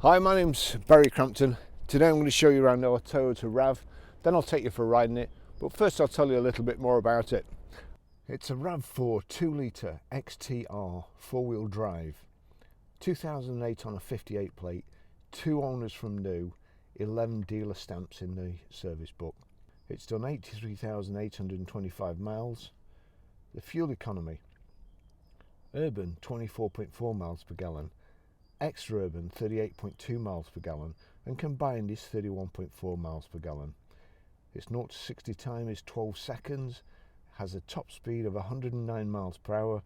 Hi, my name's Barry Crampton. Today I'm going to show you around our Toyota RAV, then I'll take you for a ride in it, but first I'll tell you a little bit more about it. It's a RAV4 2 litre XTR 4-wheel drive, 2008 on a 58 plate, 2 owners from new, 11 dealer stamps in the service book. It's done 83,825 miles. The fuel economy, urban 24.4 miles per gallon, extra urban 38.2 miles per gallon, and combined is 31.4 miles per gallon. Its 0 to 60 time is 12 seconds, has a top speed of 109 miles per hour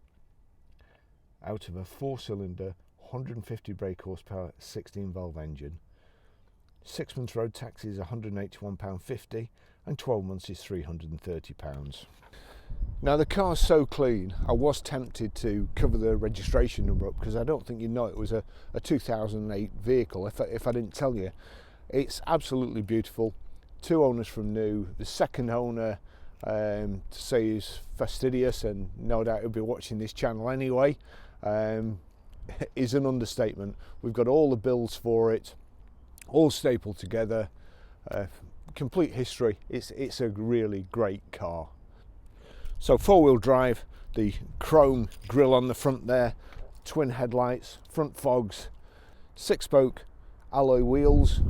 out of a 4-cylinder 150 brake horsepower 16 valve engine. 6 months road tax is £181.50 and 12 months is £330. Now the car's so clean, I was tempted to cover the registration number up because I don't think you'd know it was a 2008 vehicle if I didn't tell you. It's absolutely beautiful. 2 owners from new. The second owner, to say he's fastidious, and no doubt he'll be watching this channel anyway, is an understatement. We've got all the bills for it, all stapled together, complete history. It's a really great car. So 4-wheel drive, the chrome grille on the front there, twin headlights, front fogs, 6-spoke alloy wheels,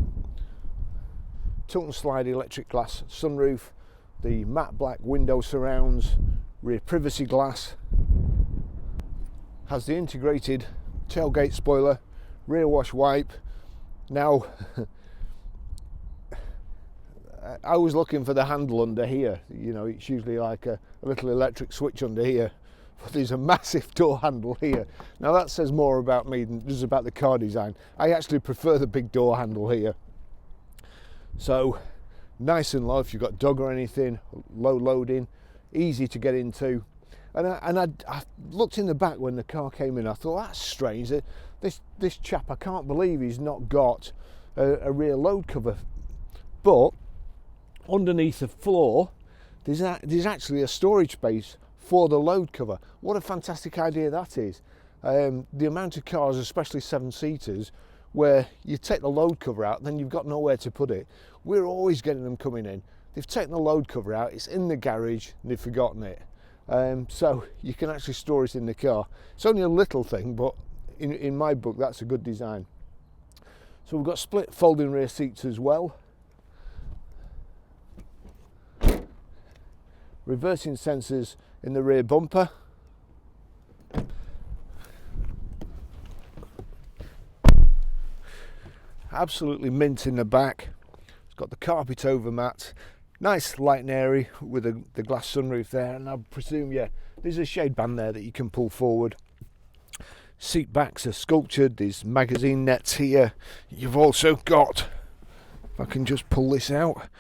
tilt and slide electric glass sunroof, the matte black window surrounds, rear privacy glass, has the integrated tailgate spoiler, rear wash wipe. Now I was looking for the handle under here, you know, it's usually like a little electric switch under here, but there's a massive door handle here. Now that says more about me than just about the car design. I actually prefer the big door handle here. So nice and low if you've got dog or anything, low loading, easy to get into. And I looked in the back when the car came in, I thought, that's strange, this chap, I can't believe he's not got a rear load cover. But underneath the floor there's actually a storage space for the load cover. What a fantastic idea that is. The amount of cars, especially 7-seaters, where you take the load cover out, then you've got nowhere to put it. We're always getting them coming in. They've taken the load cover out, it's in the garage, and they've forgotten it. So you can actually store it in the car. It's only a little thing, but in my book that's a good design. So we've got split folding rear seats as well. Reversing sensors in the rear bumper. Absolutely mint in the back. It's got the carpet over mat. Nice light and airy with the glass sunroof there, and I presume, yeah, there's a shade band there that you can pull forward. Seat backs are sculptured, there's magazine nets here. You've also got, if I can just pull this out,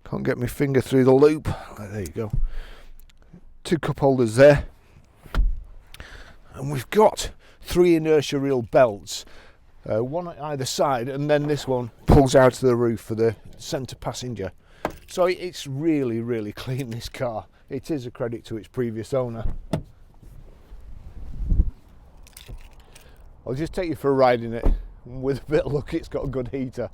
can't get my finger through the loop. There you go. 2 cup holders there. And we've got 3 inertia reel belts, one at either side, and then this one pulls out of the roof for the centre passenger. So it's really, really clean, this car. It is a credit to its previous owner. I'll just take you for a ride in it. With a bit of luck, it's got a good heater.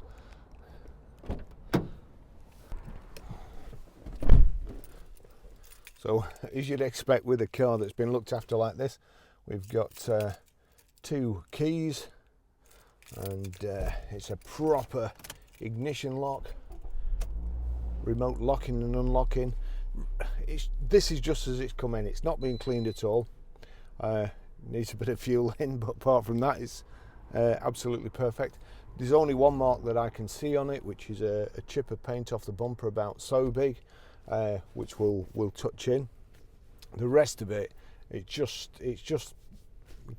So, as you'd expect with a car that's been looked after like this, we've got 2 keys, and it's a proper ignition lock, remote locking and unlocking. This is just as it's come in. It's not been cleaned at all. Needs a bit of fuel in, but apart from that, it's absolutely perfect. There's only one mark that I can see on it, which is a chip of paint off the bumper about so big. Which we'll touch in. The rest of it, it's just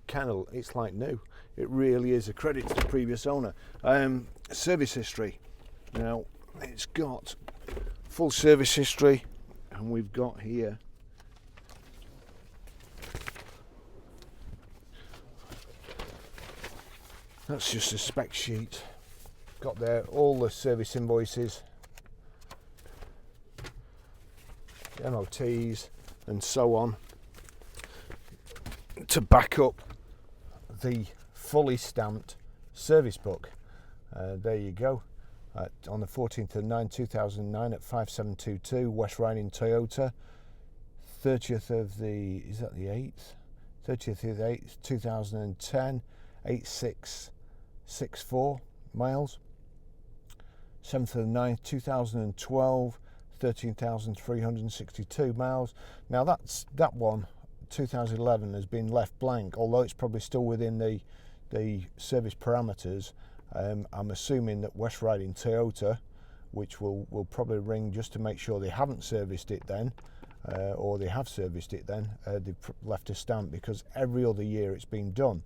kind of, it's like new. It really is a credit to the previous owner. Service history. Now it's got full service history, and we've got here that's just a spec sheet. Got there all the service invoices, MOTs and so on, to back up the fully stamped service book. There you go. On the 14th of 9, 2009 at 5722 West Riding Toyota. 30th of the, is that the 8th? 30th of the 8th, 2010, 8664 miles. 7th of the 9th, 2012, 13,362 miles. Now that one, 2011, has been left blank, although it's probably still within the service parameters. I'm assuming that West Riding Toyota, which will probably ring just to make sure they haven't serviced it then, or they have serviced it then, they've left a stamp, because every other year it's been done.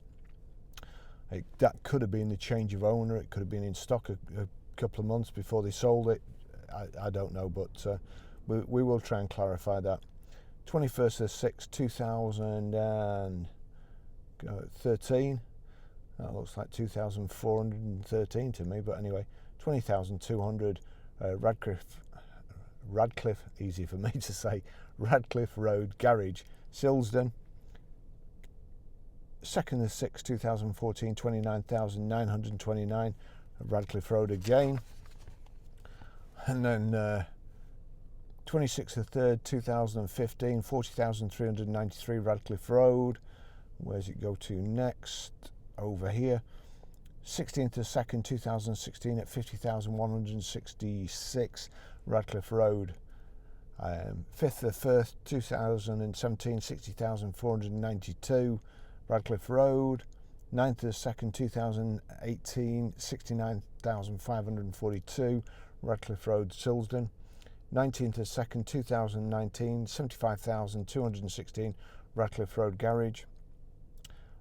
That could have been the change of owner, it could have been in stock a couple of months before they sold it. I don't know, but we will try and clarify that. 21st of 6, 2013. That looks like 2,413 to me, but anyway, 20,200 Radcliffe, easy for me to say, Radcliffe Road Garage, Silsden. 2nd of 6, 2014, 29,929 Radcliffe Road again. And then 26th of 3rd, 2015, 40,393 Radcliffe Road. Where's it go to next? Over here. 16th of 2nd, 2016 at 50,166 Radcliffe Road. 5th of 1st, 2017, 60,492 Radcliffe Road. 9th of 2nd, 2018, 69,542 Radcliffe Road, Silsden. 19th of 2nd, 2019, 75,216 Radcliffe Road Garage.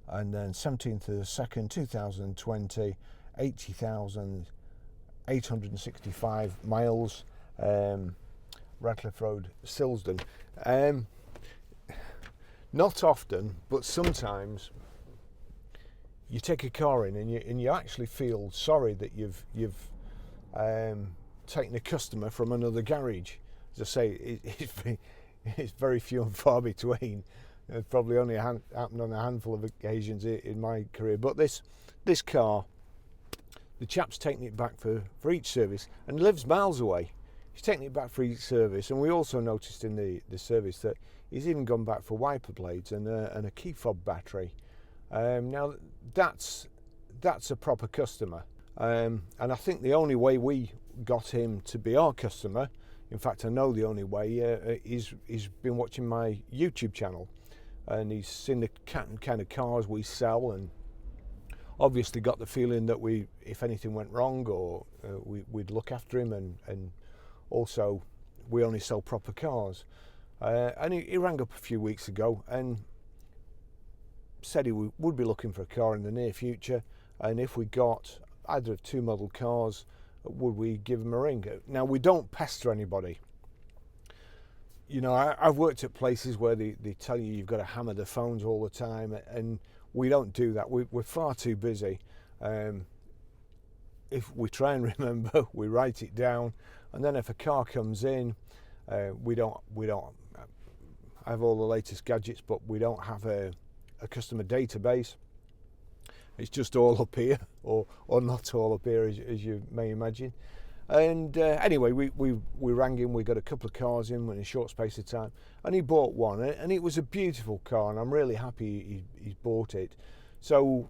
And then 17th of the 2nd, 2020, 80,865 miles, Radcliffe Road, Silsden. Not often, but sometimes you take a car in and you actually feel sorry that you've taken a customer from another garage. As I say, it's very few and far between. It's probably only happened on a handful of occasions in my career. But this car, the chap's taking it back for each service, and lives miles away. He's taking it back for each service, and we also noticed in the service that he's even gone back for wiper blades and a key fob battery. Now that's a proper customer, and I think the only way we got him to be our customer, in fact I know the only way, he's been watching my YouTube channel, and he's seen the kind of cars we sell, and obviously got the feeling that if anything went wrong, or we'd look after him, and also we only sell proper cars. And he rang up a few weeks ago and said he would be looking for a car in the near future, and if we got either of two model cars, would we give him a ring. Now, we don't pester anybody. You know, I've worked at places where they tell you you've got to hammer the phones all the time, and we don't do that. We're far too busy. If we try and remember, we write it down, and then if a car comes in, we don't have all the latest gadgets, but we don't have a customer database. It's just all up here, or not all up here, as you may imagine. And anyway, we rang him. We got a couple of cars in a short space of time, and he bought one, and it was a beautiful car, and I'm really happy he's bought it. So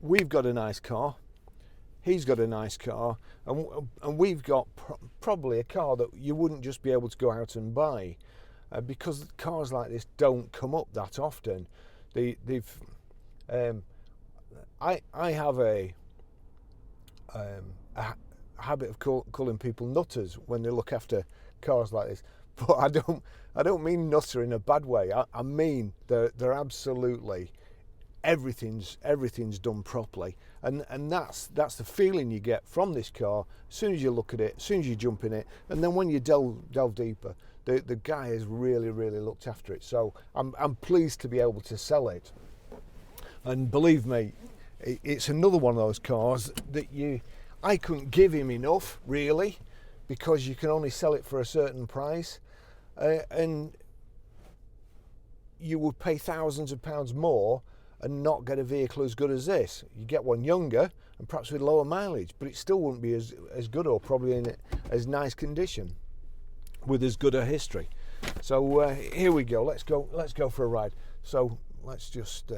we've got a nice car, he's got a nice car, and we've got probably a car that you wouldn't just be able to go out and buy, because cars like this don't come up that often. I have a habit of calling people nutters when they look after cars like this, but I don't mean nutter in a bad way. I mean they're absolutely everything's done properly, and that's the feeling you get from this car as soon as you look at it, as soon as you jump in it, and then when you delve deeper, the guy has really looked after it. So I'm pleased to be able to sell it, and believe me, it's another one of those cars that I couldn't give him enough, really, because you can only sell it for a certain price, and you would pay thousands of pounds more and not get a vehicle as good as this. You get one younger and perhaps with lower mileage, but it still wouldn't be as good, or probably in as nice condition with as good a history. So here we go. Let's go for a ride. So let's just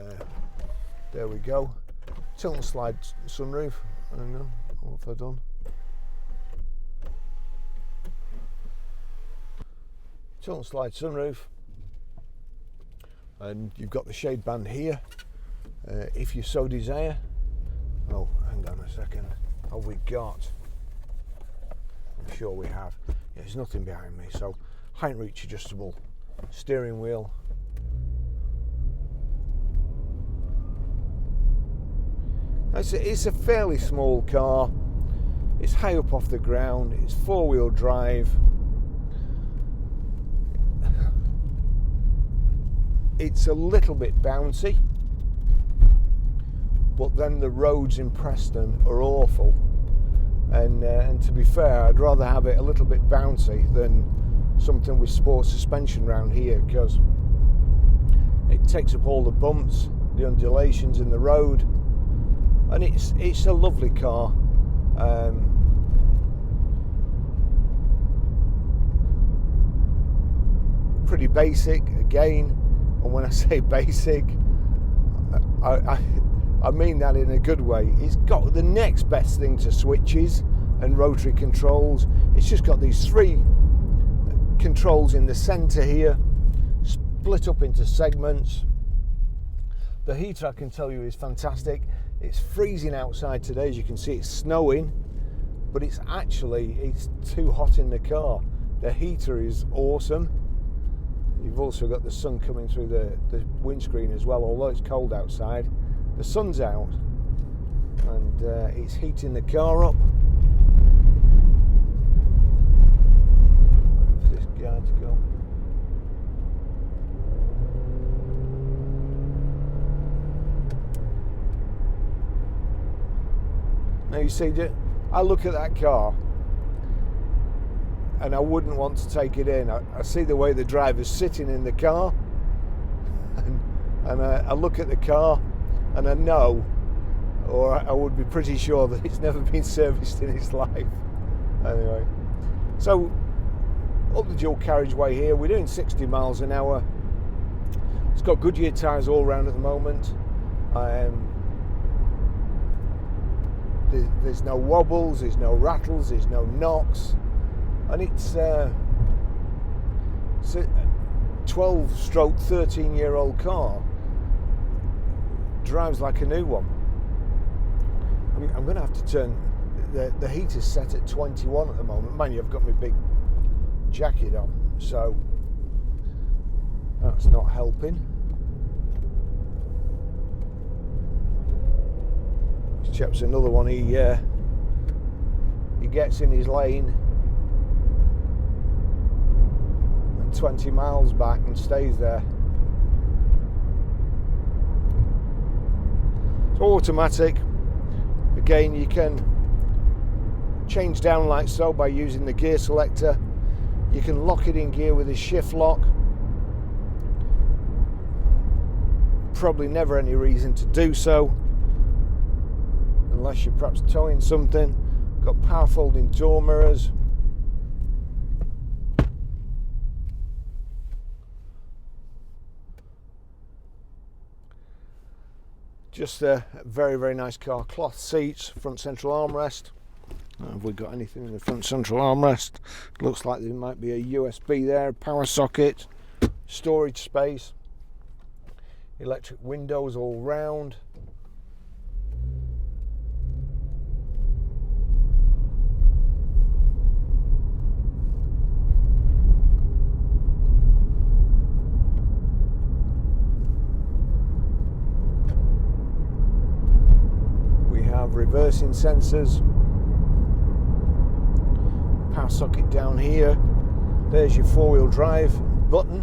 there we go. Tilt and slide sunroof. Hang on, what have I done? Tilt and slide sunroof, and you've got the shade band here if you so desire. Oh, hang on a second. Have we got? I'm sure we have. Yeah, there's nothing behind me. So height and reach adjustable steering wheel. It's a fairly small car. It's high up off the ground. It's 4-wheel drive. It's a little bit bouncy, but then the roads in Preston are awful, and to be fair, I'd rather have it a little bit bouncy than something with sport suspension around here, because it takes up all the bumps, the undulations in the road, and it's a lovely car. Pretty basic again. And when I say basic, I mean that in a good way. It's got the next best thing to switches and rotary controls. It's just got these 3 controls in the centre here, split up into segments. The heater, I can tell you, is fantastic. It's freezing outside today, as you can see. It's snowing, but it's too hot in the car. The heater is awesome. You've also got the sun coming through the windscreen as well. Although it's cold outside, the sun's out, and it's heating the car up. Wait for this guy to go. Now you see, I look at that car and I wouldn't want to take it in. I see the way the driver's sitting in the car, and I look at the car and I know, or I would be pretty sure, that it's never been serviced in its life. Anyway, so up the dual carriageway here, we're doing 60 miles an hour. It's got Goodyear tyres all around at the moment. There's no wobbles, there's no rattles, there's no knocks. And it's a 12-stroke 13-year-old car. Drives like a new one. I'm going to have to turn the heater's set at 21 at the moment. Mind you, I've got my big jacket on, so that's not helping. This chap's another one. He gets in his lane 20 miles back and stays there. It's automatic. Again, you can change down like so by using the gear selector. You can lock it in gear with a shift lock. Probably never any reason to do so, unless you're perhaps towing something. Got power folding door mirrors. Just a very, very nice car. Cloth seats, front central armrest. Have we got anything in the front central armrest? Looks like there might be a USB there, power socket, storage space, electric windows all round. Reversing sensors, power socket down here. There's your 4-wheel drive button.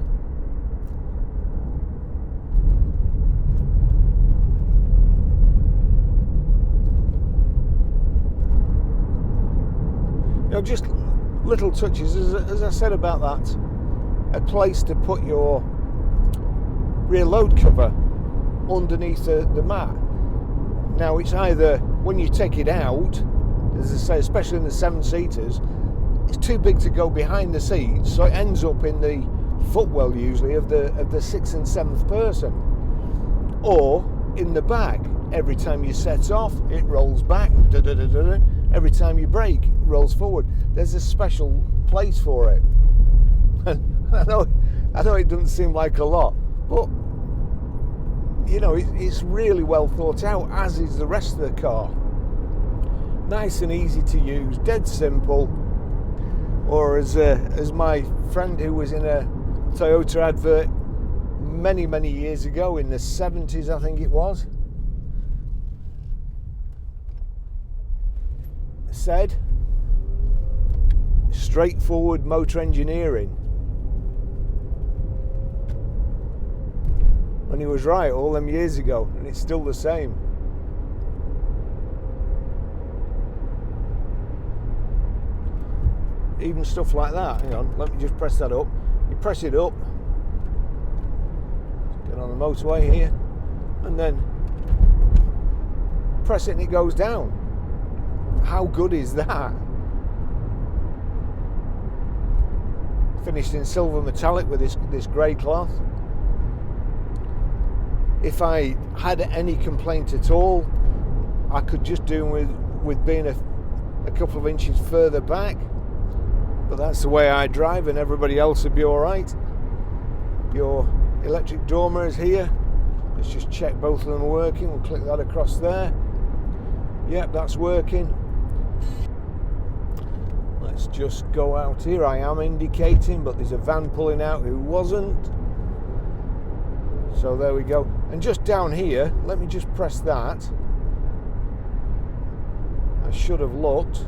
You know, just little touches, as I said about that, a place to put your rear load cover underneath the mat. Now it's either, when you take it out, as I say, especially in the 7-seaters, it's too big to go behind the seats, so it ends up in the footwell usually of the 6th and 7th person, or in the back. Every time you set off, it rolls back. Every time you brake, it rolls forward. There's a special place for it. And I know it doesn't seem like a lot, but you know, it's really well thought out, as is the rest of the car. Nice and easy to use, dead simple. Or as my friend who was in a Toyota advert many years ago, in the 70s I think it was, said, straightforward motor engineering. And he was right all them years ago, and it's still the same. Even stuff like that. Hang on, let me just press that up. You press it up, get on the motorway here, and then press it and it goes down. How good is that? Finished in silver metallic with this grey cloth. If I had any complaint at all, I could just do with being a couple of inches further back, but that's the way I drive, and everybody else would be all right. Your electric door mirrors here, let's just check both of them are working. We'll click that across there. Yep, that's working. Let's just go out here. I am indicating, but there's a van pulling out who wasn't. So there we go. And just down here, let me just press that. I should have looked.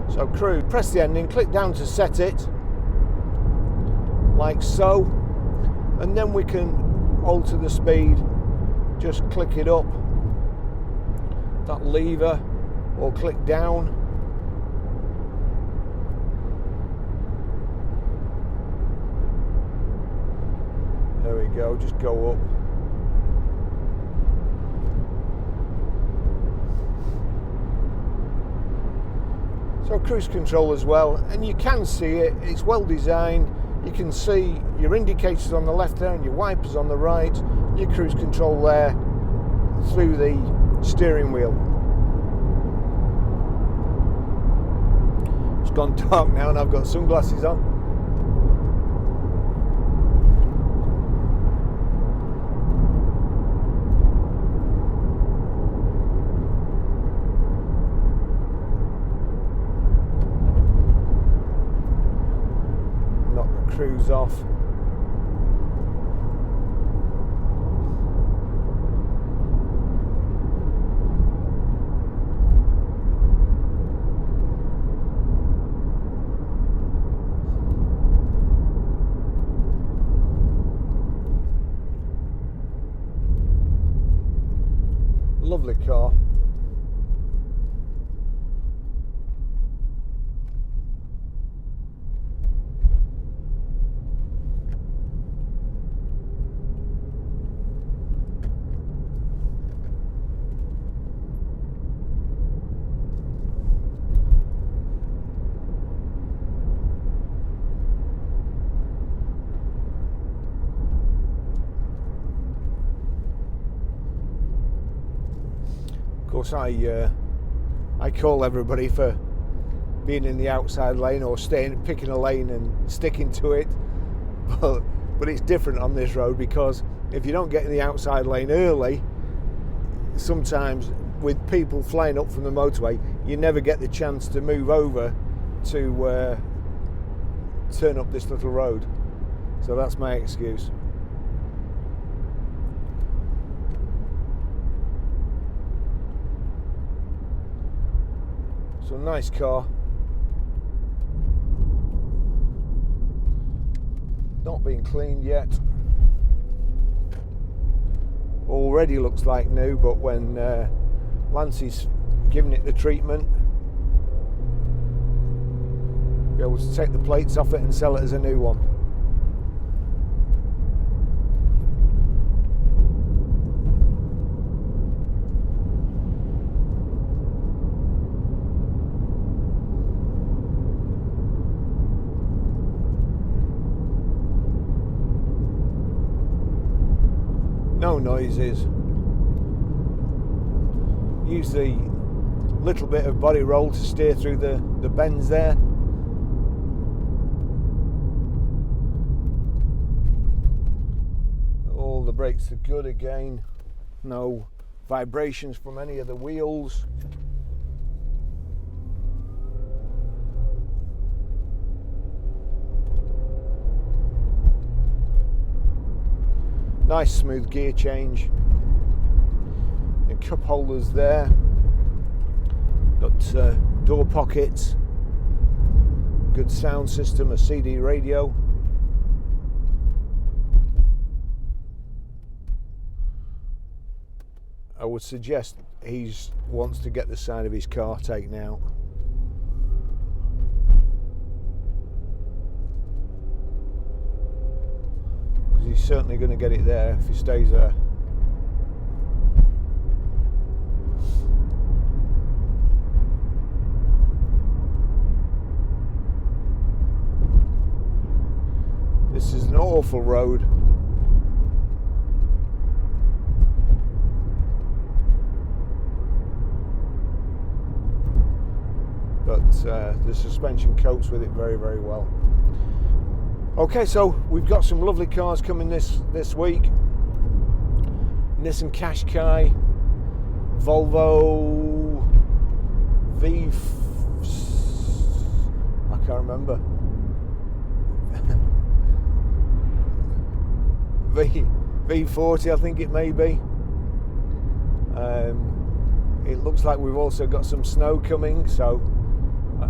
So cruise, press the ending, click down to set it, like so, and then we can alter the speed. Just click it up, that lever, or click down. There we go, just go up. So cruise control as well, and you can see it, it's well designed. You can see your indicators on the left there and your wipers on the right, your cruise control there through the steering wheel. It's gone dark now and I've got sunglasses on. Cruise off. Lovely car. Of course, I call everybody for being in the outside lane or picking a lane and sticking to it, but it's different on this road, because if you don't get in the outside lane early, sometimes with people flying up from the motorway, you never get the chance to move over to turn up this little road. So that's my excuse. So nice car. not been cleaned yet. Already looks like new, but when Lancey's giving it the treatment, be able to take the plates off it and sell it as a new one. No noises. Use the little bit of body roll to steer through the bends there. All the brakes are good again. No vibrations from any of the wheels. Nice smooth gear change. The cup holders there. Got door pockets. Good sound system, a CD radio. I would suggest he wants to get the side of his car taken out. He's certainly going to get it there if he stays there. This is an awful road. But the suspension copes with it very, very well. Okay, so we've got some lovely cars coming this week. Nissan Qashqai, Volvo I can't remember. V40, I think it may be. It looks like we've also got some snow coming, so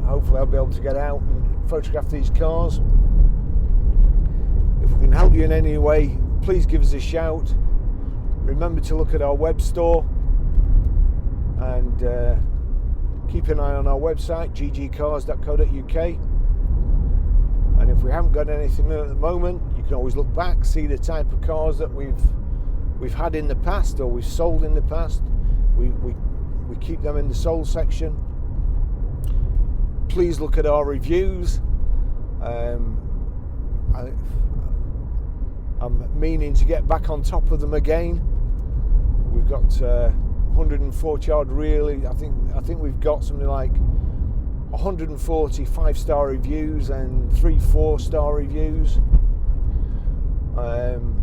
hopefully I'll be able to get out and photograph these cars. If we can help you in any way, please give us a shout. Remember to look at our web store and keep an eye on our website, ggcars.co.uk. And if we haven't got anything at the moment, you can always look back, see the type of cars that we've had in the past or we've sold in the past. We keep them in the sold section. Please look at our reviews. I'm meaning to get back on top of them again. We've got 140 odd really. I think we've got something like 140 5-star reviews and 3 4-star reviews. And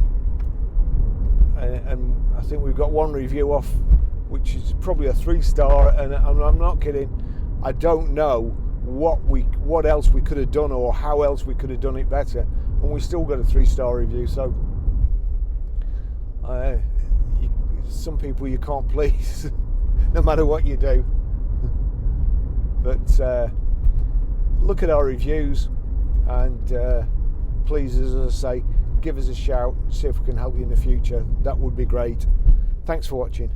I think we've got one review off which is probably a 3-star, and I'm not kidding. I don't know what else we could have done or how else we could have done it better, and we still got a 3-star review. So some people you can't please no matter what you do. But look at our reviews, and please, as I say, give us a shout, see if we can help you in the future. That would be great. Thanks for watching.